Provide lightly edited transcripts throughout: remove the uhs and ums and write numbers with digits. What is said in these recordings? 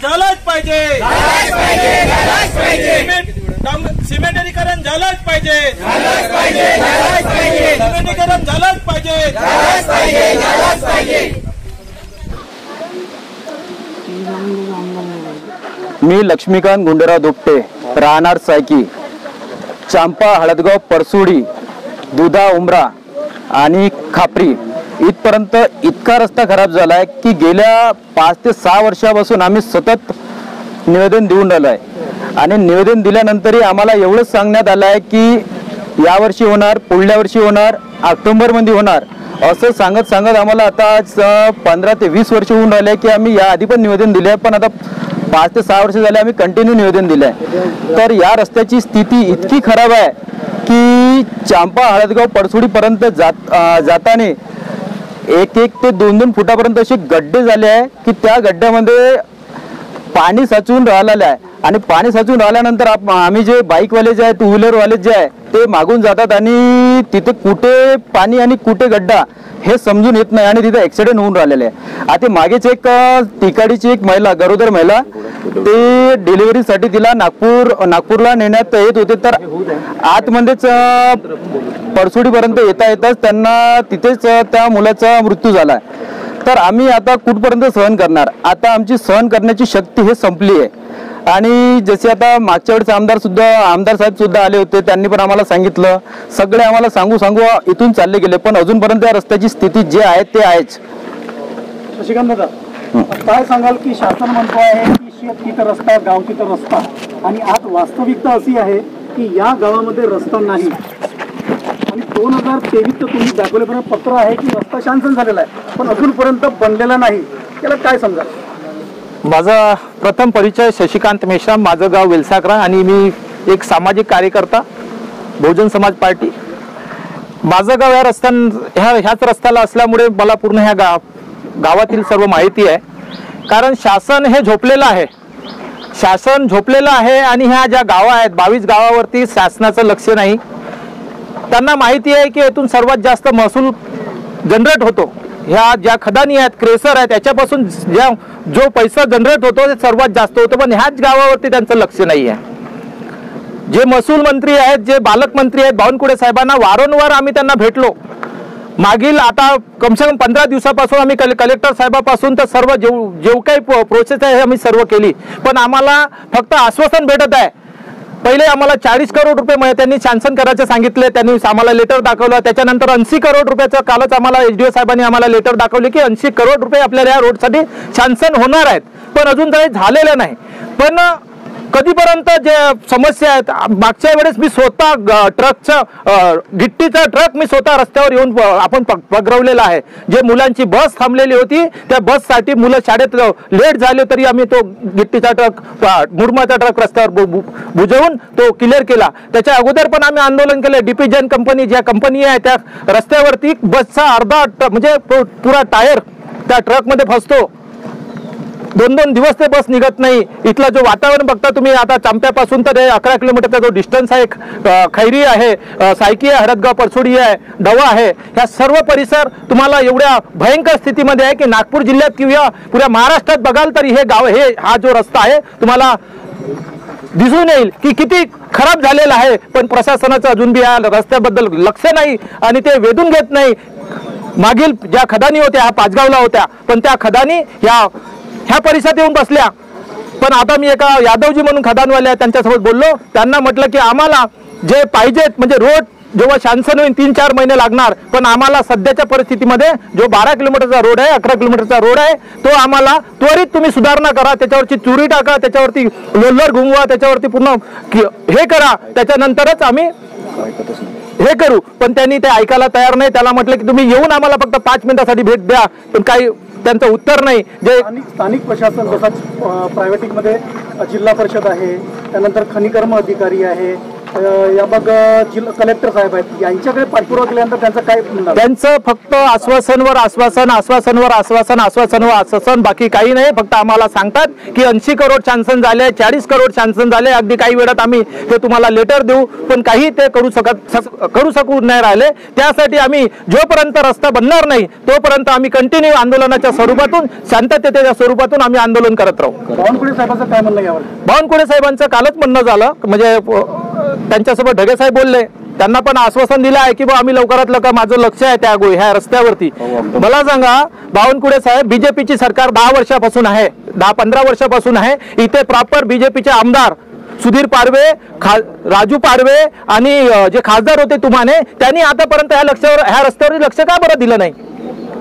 झालाच पाहिजे, सिमेंटरीकरण झालंच पाहिजे, सिमेंटरीकरण झालंच पाहिजे। मी लक्ष्मीकांत गुंडराव दुपटे, राहणार सायकी, चांपा, हळदगाव, परसुडी, दुधा, उमरा आणि खापरी इथपर्यंत इतका रस्ता खराब झालाय की गेल्या 5 ते 6 वर्षापासून आम्ही सतत निवेदन देऊन राहिलो आहे। आणि निवेदन दिल्यानंतरही आम्हाला एवढंच सांगण्यात आलं आहे की यावर्षी होणार, पुढल्या वर्षी होणार, ऑक्टोबरमध्ये होणार, असं सांगत आम्हाला आता 15 ते 20 वर्ष होऊन राहिले की आम्ही या आधी पण निवेदन दिले आहे, पण आता 5 ते 6 वर्ष झाले आम्ही कंटिन्यू निवेदन दिलं आहे। तर या रस्त्याची स्थिती इतकी खराब आहे की चांपा, हळदगाव, परसुडीपर्यंत जाताना 1-1 ते 2-2 फुटापर्यंत असे गड्डे झाले आहे की त्या गड्ड्यामध्ये पाणी साचून राहिलेलं आहे। आणि पाणी साचून राहिल्यानंतर आम्ही जे बाईकवाले जे आहे, 2 व्हीलरवाले जे आहे, ते मागून जातात आणि तिथे कुठे पाणी आणि कुठे गड्डा हे समजून येत नाही आणि तिथे ॲक्सिडेंट होऊन राहिलेले आहे। आता मागेच एक तिकाडीची एक महिला, गरोदर महिला, ते डिलिव्हरीसाठी तिला नागपूरला नेण्यात येत होते, तर आतमध्येच परसुडीपर्यंत येताच त्यांना तिथेच त्या मुलाचा मृत्यू झाला। तर आम्ही आता कुठपर्यंत सहन करणार? आता आमची सहन करण्याची शक्ती हे संपली आहे। आणि जसे आता मागच्या वेळेस आमदार साहेब सुद्धा आले होते, त्यांनी पण आम्हाला सांगितलं, सगळे आम्हाला सांगू इथून चालले गेले, पण अजूनपर्यंत या रस्त्याची स्थिती जे आहे ते आहेच। शशिकांत दादा, काय सांगाल की शासन म्हणतो आहे की शेत तिथं रस्ता, गाव तिथं रस्ता, आणि आज वास्तविकता अशी आहे की या गावामध्ये रस्ता नाही आणि 2023 तुम्ही दाखवल्याप्रमाणे पत्र आहे की रस्ता शांसन झालेला आहे, पण अजूनपर्यंत बनलेला नाही, त्याला काय समजा? माझा प्रथम परिचय शशिकांत मेश्राम, माझं गाव वेलसाकरा आणि मी एक सामाजिक कार्यकर्ता, बहुजन समाज पार्टी। माझं गाव ह्याच रस्त्याला असल्यामुळे मला पूर्ण ह्या गावातील सर्व माहिती आहे। कारण शासन हे झोपलेलं आहे आणि ह्या ज्या गावा आहेत 22 गावावरती शासनाचं लक्ष नाही। त्यांना माहिती आहे की येथून सर्वात जास्त महसूल जनरेट होतो, ह्या ज्या खदानी आहेत, क्रेसर आहेत, त्याच्यापासून जो पैसा जनरेट होतो ते सर्वात जास्त होतो, पण ह्याच गावावरती त्यांचं लक्ष नाही आहे। जे महसूल मंत्री आहेत, जे पालकमंत्री आहेत, बावनकुळे साहेबांना वारंवार आम्ही त्यांना भेटलो। मागील आता कमसे कम 15 दिवसापासून आम्ही कलेक्टर साहेबापासून तर सर्व जेव काही प्रोसेस आहे आम्ही सर्व केली, पण आम्हाला फक्त आश्वासन भेटत आहे। पहिले आम्हाला 40 करोड रुपये त्यांनी शासन करायचे सांगितले, त्यांनी आम्हाला लेटर दाखवलं, त्याच्यानंतर 80 करोड रुपयाचं कालच आम्हाला एसडीओ साहेबांनी आम्हाला लेटर दाखवले की 80 करोड रुपये आपल्याला या रोडसाठी शासन होणार आहेत, पण अजून काही झालेलं नाही। पण कधीपर्यंत जे समस्या आहेत, मागच्या वेळेस मी स्वतः गिट्टीचा ट्रक मी स्वतः रस्त्यावर येऊन आपण पगरवलेला आहे। जे मुलांची बस थांबलेली होती, त्या बससाठी मुलं शाळेत लेट झाले तरी आम्ही तो गिट्टीचा ट्रक, मुरमाचा ट्रक रस्त्यावर बुजवून तो क्लिअर केला। त्याच्या अगोदर पण आम्ही आंदोलन केले। डीपी जैन कंपनी ज्या कंपनी आहे त्या रस्त्यावरती बसचा अर्धा म्हणजे पुरा टायर त्या ट्रकमध्ये फसतो, 2-2 दिवस ते बस निघत नाही। इथला जो वातावरण बघता तुम्ही, आता चांप्यापासून तर 11 किलोमीटरचा जो डिस्टन्स आहे, खैरी आहे, सायकी आहे, हळदगाव, परसुडी आहे, डवा आहे, ह्या सर्व परिसर तुम्हाला एवढ्या भयंकर स्थितीमध्ये आहे की नागपूर जिल्ह्यात किंवा पुऱ्या महाराष्ट्रात बघाल तरी हा जो रस्ता आहे तुम्हाला दिसून येईल की किती खराब झालेला आहे। पण प्रशासनाचं अजून बी या रस्त्याबद्दल लक्ष नाही आणि ते वेधून घेत नाही। मागील ज्या खदानी होत्या ह्या पाचगावला होत्या, पण त्या खदानी ह्या परिसरात येऊन बसल्या। पण आता मी एका यादवजी म्हणून खदानवाले आहेत त्यांच्यासोबत बोललो, त्यांना म्हटलं की आम्हाला जे पाहिजेत म्हणजे रोड जेव्हा शासन होईल 3-4 महिने लागणार, पण आम्हाला सध्याच्या परिस्थितीमध्ये जो 12 किलोमीटरचा रोड आहे, 11 किलोमीटरचा रोड आहे, तो आम्हाला त्वरित तुम्ही सुधारणा करा, त्याच्यावरची चुरी टाका, त्याच्यावरती लोलर घुमवा, त्याच्यावरती पूर्ण हे करा, त्याच्यानंतरच आम्ही हे करू। पण त्यांनी ते ऐकायला तयार नाही। त्याला म्हटलं की तुम्ही येऊन आम्हाला फक्त 5 मिनिटासाठी भेट द्या, पण काही त्यांचं उत्तर नाही। जे स्थानिक प्रशासन जसं प्रायव्हेटिकमध्ये जिल्हा परिषद आहे, त्यानंतर खनिकर्म अधिकारी आहे, या मग जिल्हा कलेक्टर साहेब आहेत, यांच्याकडे पाठपुरावा केल्यानंतर त्यांचं काय म्हणणं? त्यांचं फक्त आश्वासनवर आश्वासन, आश्वासनवर आश्वासन, आश्वासनवर आश्वासन, बाकी काही नाही. फक्त आम्हाला सांगतात की 80 करोड सँक्शन झाले, 40 करोड सँक्शन झाले, अगदी काही वेळात आम्ही ते तुम्हाला लेटर देऊ, पण काही ते करू शकू नाही राहिले. त्यासाठी आम्ही जोपर्यंत रस्ता बनणार नाही तोपर्यंत आम्ही कंटिन्यू आंदोलनाच्या स्वरूपातून, शांततेच्या स्वरूपातून आम्ही आंदोलन करत राहू. बावनकुळे साहेबांचं काय म्हणणं यावर? बावनकुळे साहेबांचं कालच म्हणणं झालं, म्हणजे त्यांच्यासोबत ढगे साहेब बोलले, त्यांना पण आश्वासन दिलं आहे की बा आम्ही लवकरात लवकर, माझं लक्ष आहे त्या ह्या रस्त्यावरती. मला सांगा, बावनकुळे साहेब बीजेपीची सरकार 10 वर्षापासून आहे, 10-15 वर्षापासून आहे. इथे प्रॉपर बीजेपीचे आमदार सुधीर पारवे, राजू पारवे आणि जे खासदार होते तुमाने, त्यांनी आतापर्यंत ह्या रस्त्यावर लक्ष का बरं दिलं नाही?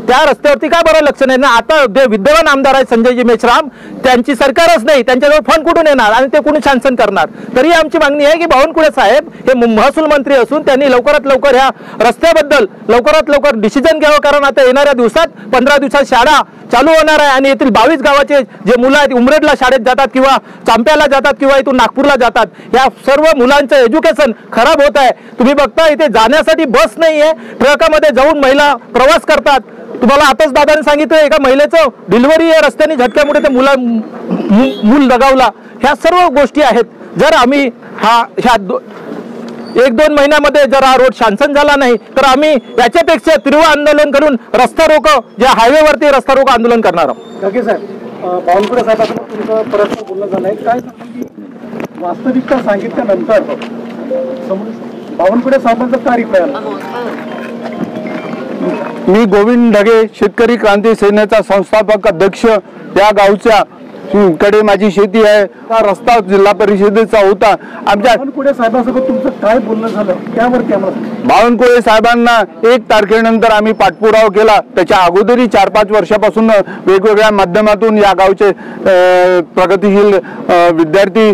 त्या रस्त्यावरती का बरं लक्ष नाही ना? आता जे विद्यमान आमदार आहेत संजयजी मेश्राम, त्यांची सरकारच नाही, त्यांच्याजवळ फंड कुठून येणार आणि ते कुणी सँक्शन करणार? तरी आमची मागणी आहे की बावनकुळे साहेब हे महसूल मंत्री असून त्यांनी लवकरात लवकर ह्या रस्त्याबद्दल लवकरात लवकर डिसिजन घ्यावं. कारण आता येणाऱ्या दिवसात 15 दिवसात शाळा चालू होणार आहे आणि येथील 22 गावाचे जे मुलं आहेत उमरेडला शाळेत जातात किंवा चांप्याला जातात किंवा इथून नागपूरला जातात, या सर्व मुलांचं एज्युकेशन खराब होत आहे. तुम्ही बघता इथे जाण्यासाठी बस नाही आहे, ट्रकामध्ये जाऊन महिला प्रवास करतात. तुम्हाला आताच दादाने सांगितलं एका महिलेचं डिलिव्हरी या रस्त्याने झटक्यामुळे ते मूल दगावला. ह्या सर्व गोष्टी आहेत. जर आम्ही ह्या 1-2 महिन्यामध्ये जर हा रोड सँक्शन झाला नाही तर आम्ही याच्यापेक्षा तीव्र आंदोलन करून रस्ता रोको, जे हायवेवरती रस्ता रोको आंदोलन करणार आहोत. ढगे साहेब, बावनकुळे साहेबांसोबत तुमचं परस्पर बोलणं झालंय, काय सांगू की वास्तविकता सांगितल्यानंतर बावनकुळे साहेबांचा काय रिप्लाय आला? मी गोविंद ढगे, शेतकरी क्रांती सेनेचा संस्थापक अध्यक्ष. या गावच्या कडे माझी शेती आहे. हा रस्ता जिल्हा परिषदेचा होता. आमच्या बावनकुळे साहेबांसोबत तुमचं काय बोलणं झालं त्यावरती आम्हाला? बावनकुळे साहेबांना 1 तारखेनंतर आम्ही पाठपुरावा केला. त्याच्या अगोदरही 4-5 वर्षापासून वेगवेगळ्या माध्यमातून या गावचे प्रगतिशील विद्यार्थी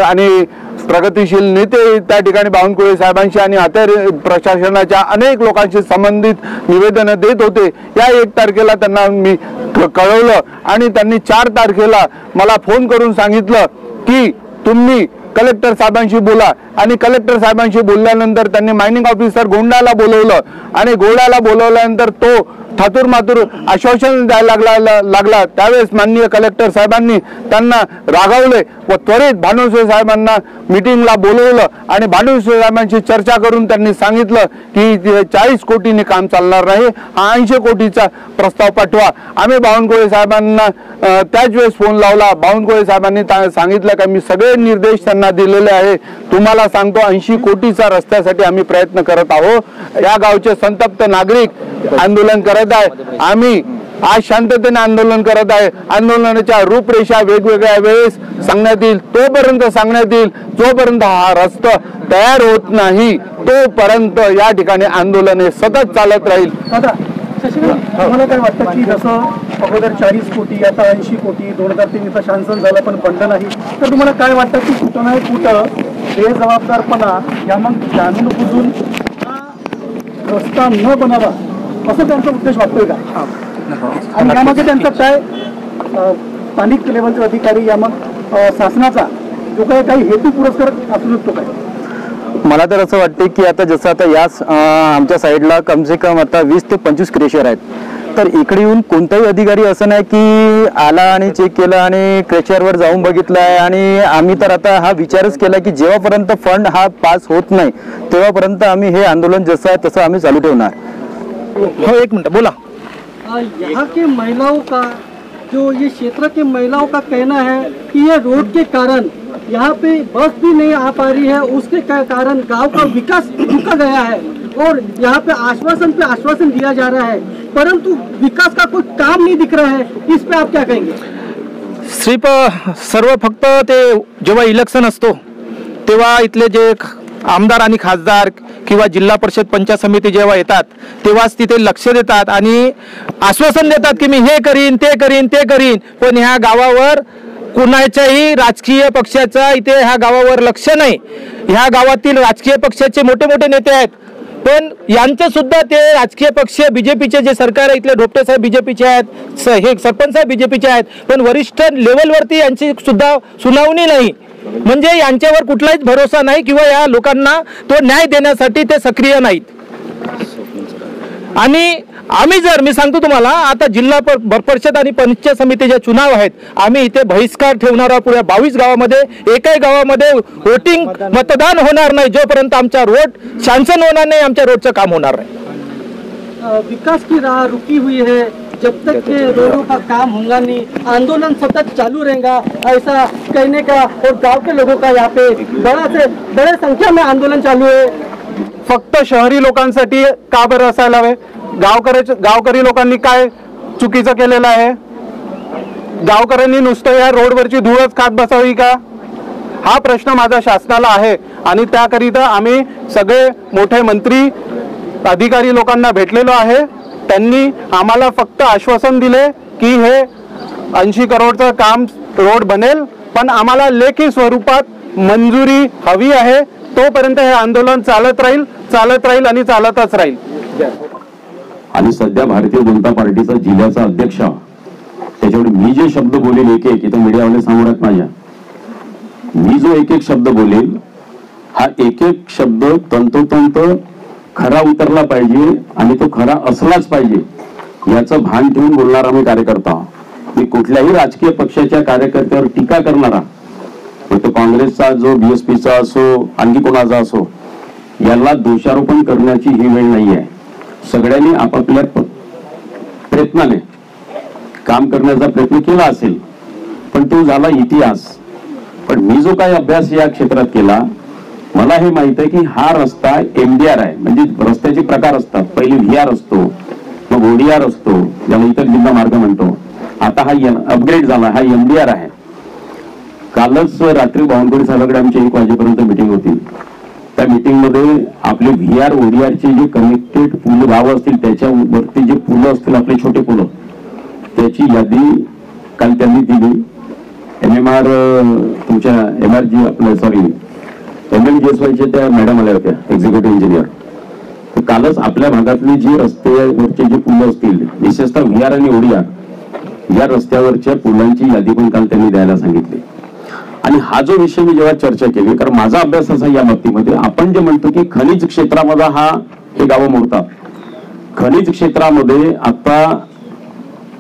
आणि प्रगतिशील नेते त्या ठिकाणी बावनकुळे साहेबांशी आणि अखेर प्रशासनाच्या अनेक लोकांशी संबंधित निवेदनं देत होते. या 1 तारखेला त्यांना मी कळवलं आणि त्यांनी 4 तारखेला मला फोन करून सांगितलं की तुम्ही कलेक्टर साहेबांशी बोला. आणि कलेक्टर साहेबांशी बोलल्यानंतर त्यांनी मायनिंग ऑफिसर गोंडाला बोलवलं आणि गोंडाला बोलवल्यानंतर तो थातूर मातूर आश्वासन द्यायला लागला. त्यावेळेस माननीय कलेक्टर साहेबांनी त्यांना रागावले व त्वरित भानुसे साहेबांना मीटिंगला बोलवलं आणि भानुसे साहेबांशी चर्चा करून त्यांनी सांगितलं की 40 कोटींनी काम चालणार नाही, 80 कोटीचा प्रस्ताव पाठवा. आम्ही बावनकुळे साहेबांना त्याच वेळेस फोन लावला. बावनकुळे साहेबांनी सांगितलं की मी सगळे निर्देश त्यांना दिलेले आहे. तुम्हाला सांगतो 80 कोटीचा रस्त्यासाठी आम्ही प्रयत्न करत आहोत. या गावचे संतप्त नागरिक आंदोलन करत आहे. आम्ही आज शांततेने आंदोलन करत आहे. आंदोलनाच्या रूपरेषा वेगवेगळ्या वेळेस सांगण्यात येईल. तोपर्यंत सांगण्यात येईल जोपर्यंत हा रस्ता तयार होत नाही तोपर्यंत या ठिकाणी आंदोलन हे सतत चालत राहील. दादा तुम्हाला काय वाटतं की जसं अगोदर 40 कोटी आता 80 कोटी 2003 सँक्शन झालं पण बंद नाही, तर तुम्हाला काय वाटतं की कुठं नाही कुठं बेजबाबदारपणा या मग जाणून बुजून रस्ता न बनावा असं त्यांचा उद्देश वाटतोय का? आणि यामध्ये त्यांचा काय स्थानिक लेवलचे अधिकारी या मग शासनाचा जो काही हेतू पुरस्कार असू शकतो काय? मला तर असं वाटते की आता जसं आता याच आमच्या साईडला कम से कम आता 20 ते 25 क्रेशर आहेत. तर इकडे येऊन कोणताही अधिकारी असं नाही की आला आणि चेक केलं आणि क्रेशरवर जाऊन बघितलं आहे. आणि आम्ही तर आता हा विचारच केला की जेव्हापर्यंत फंड हा पास होत नाही तेव्हापर्यंत आम्ही हे आंदोलन जसं आहे तसं आम्ही चालू ठेवणार. हो, 1 मिनिट बोला. यहाँ के महिलाओं का जो ये क्षेत्र के महिलाओं का कहना है कि ये रोड के कारण यहाँ पे बस भी नहीं आ पा रही है, उसके कारण गांव का विकास रुका गया है और यहाँ पे आश्वासन दिया जा रहा है परंतु विकास का कोई काम नहीं दिख रहा है. इस पे आप क्या कहेंगे? सर्व फक्त ते जेव्हा इलेक्शन असतो तेव्हा इथले जे आमदार आणि खासदार किंवा जिल्हा परिषद पंचायत समिती जेव्हा येतात तेव्हाच तिथे लक्ष देतात आणि आश्वासन देतात की मी हे करीन ते करीन ते करीन. पण ह्या गावावर कुणाच्याही राजकीय पक्षाचा इथे ह्या गावावर लक्ष नाही. ह्या गावातील राजकीय पक्षाचे मोठे मोठे नेते आहेत पण यांचे सुद्धा ते राजकीय पक्ष बीजेपीचे जे सरकार आहे इथले ढोपटे साहेब बीजेपीचे आहेत, हे सरपंच साहेब बीजेपीचे आहेत पण वरिष्ठ लेवलवरती यांची सुद्धा सुनावणी नाही. म्हणजे यांच्यावर कुठलाच भरोसा नाही किंवा या लोकांना तो न्याय देण्यासाठी ते सक्रिय नाहीत. आणि आम्ही जर मी सांगतो तुम्हाला, आता जिल्हा परिषद आणि पंचायत समितीचे चुनाव आहेत, आम्ही इथे बहिष्कार ठेवणार आहोत. पुऱ्या 22 गावामध्ये एकही गावामध्ये वोटिंग मतदान होणार नाही जोपर्यंत आमचा रोड शांसन होणार नाही, आमच्या रोडचं काम होणार नाही. विकास की राह रुकी हुई है, जब तक के रोडों का काम होगा नहीं आंदोलन सतत चालू रहेगा, ऐसा कहने का और गांव के लोगों का यहाँ पे बड़े संख्या में आंदोलन चालू है. फक्त शहरी लोकांसाठी का बरं असायला हवे? गावकरी लोकांनी काय चुकीचं केलेलं आहे? गावकऱ्यांनी नुसतं या रोडवरची धूळच खात बसावी का? हा प्रश्न माझा शासनाला आहे. आणि त्याकरिता आम्ही सगळे मोठे मंत्री अधिकारी लोकांना भेटलेलो आहे. त्यांनी आम्हाला फक्त आश्वासन दिले की हे 80 करोडचं काम रोड बनेल, पण आम्हाला लेखी स्वरूपात मंजुरी हवी आहे. तोपर्यंत हे आंदोलन चालत राहील आणि चालतच राहील. आणि सध्या भारतीय जनता पार्टीचा जिल्ह्याचा अध्यक्ष, त्याच्यावर मी जे शब्द बोलेल एक एक, इथं मीडियावाले सांगण्यात माझ्या, मी जो एक एक शब्द बोलेल हा एक एक शब्द तंतोतंत खरा उतरला पाहिजे आणि तो खरा असलाच पाहिजे याचं भान ठेवून बोलणारा आम्ही कार्यकर्ता. मी कुठल्याही राजकीय पक्षाच्या कार्यकर्त्यावर टीका करणारा, तो काँग्रेसचा जो बीएसपीचा असो आणखी कोणाचा असो, याला दोषारोपण करण्याची ही वेळ नाही आहे. सगळ्यांनी आपापल्या प्रयत्नाने काम करण्याचा प्रयत्न केला असेल, पण तो झाला इतिहास. पण मी जो काही अभ्यास या क्षेत्रात केला, मला हे माहित आहे की हा रस्ता एमडीआर आहे. म्हणजे रस्त्याचे प्रकार असतात. पहिले व्हीआर असतो, मग ओडीआर असतो, ज्याला इतर जिल्हा मार्ग म्हणतो. आता हा अपग्रेड झाला, हा एमडीआर आहे. कालच रात्री बावनकुळे साहेबांकडे आमची 1 वाजेपर्यंत मिटिंग होती. त्या मीटिंग मध्ये आपले व्हीआर ओडीआरचे जे कनेक्टेड पूल गाव असतील त्याच्यावरती जे पुलं असतील, आपले छोटे पुलं, त्याची यादी काल त्यांनी दिली. MMR तुमच्या MRG आपल्या MMGSYच्या त्या मॅडम आल्या होत्या, एक्झिक्युटिव्ह इंजिनियर. तर कालच आपल्या भागातले जे रस्त्यावरचे जे पुलं असतील, विशेषतः व्हीआर आणि ओडीआर या रस्त्यावरच्या पुलांची यादी पण काल त्यांनी द्यायला सांगितली. आणि हा जो विषय मी जेव्हा चर्चा केली, कारण माझा अभ्यास असा या बाबतीमध्ये, आपण जे म्हणतो की खनिज क्षेत्रामध्ये हे गावं मोडतात. खनिज क्षेत्रामध्ये आता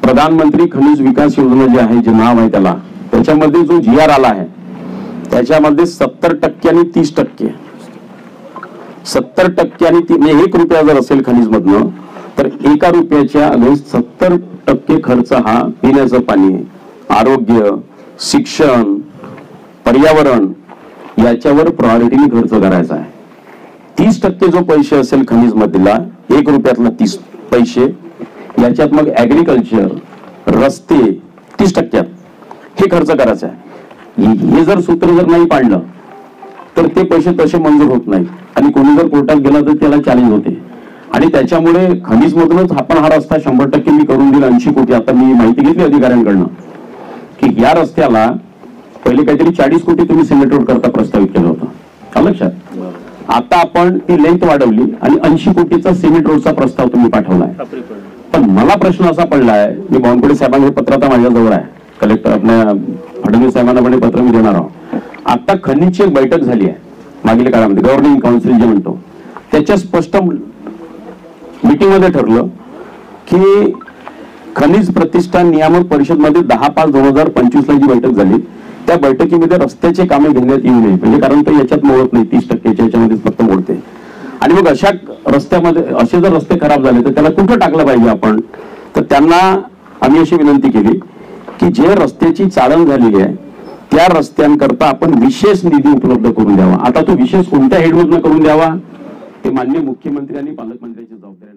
प्रधानमंत्री खनिज विकास योजना जी आहे, जे नाव आहे त्याला, त्याच्यामध्ये जो GR आला आहे त्याच्यामध्ये 70% आणि 30%, 70% आणि 1 रुपया जर असेल खनिज मधनं, तर 1 रुपयाच्या अगेन्स्ट 70% खर्च हा पिण्याचं पाणी, आरोग्य, शिक्षण, पर्यावरण याच्यावर प्रायोरिटीने खर्च करायचा आहे. 30% जो पैसे असेल खनिज मधला, 1 रुपयातला 30 पैसे, याच्यात मग ऍग्रिकल्चर, रस्ते 30% हे खर्च करायचं आहे. हे जर सूत्र जर नाही पाडलं तर ते पैसे तसे मंजूर होत नाही. आणि कोणी जर कोर्टात गेला तर त्याला चॅलेंज होते. आणि त्याच्यामुळे खनिज मधूनच आपण हा रस्ता 100% मी करून दिला 80 कोटी. आता मी माहिती घेतली अधिकाऱ्यांकडनं की या रस्त्याला पहिले काहीतरी 40 कोटी तुम्ही सिमेंट रोड करता प्रस्तावित केलं होतं, लक्षात. आता आपण ती लेंथ वाढवली आणि 80 कोटीचा सिमेंट रोडचा प्रस्ताव तुम्ही पाठवलाय. पण मला प्रश्न असा पडलाय, मी बावनकुळे साहेबांचे पत्र आता माझ्याजवळ आहे, कलेक्टर आपल्या फडणवीस साहेबांना पण पत्र मी देणार आहोत. आता खनिजची एक बैठक झाली आहे मागील काळामध्ये, गव्हर्निंग काउन्सिल जे म्हणतो, त्याच्या स्पष्ट मीटिंग मध्ये ठरलं की खनिज प्रतिष्ठान नियामक परिषद मध्ये 10/5/2025 ला जी बैठक झाली, त्या बैठकीमध्ये रस्त्याचे कामे घेण्यात येऊ नये. म्हणजे कारण तो याच्यात मोडत नाही, 30%च्या याच्यामध्ये फक्त मोडते. आणि मग अशा रस्त्यामध्ये असे जर रस्ते खराब झाले तर त्याला कुठं टाकलं पाहिजे आपण? तर त्यांना आम्ही अशी विनंती केली की जे रस्त्याची चाळण झालेली आहे त्या रस्त्यांकरता आपण विशेष निधी उपलब्ध करून द्यावा. आता तो विशेष कोणत्या हेडमधून करून द्यावा ते माननीय मुख्यमंत्री आणि पालकमंत्र्यांची जबाबदारी.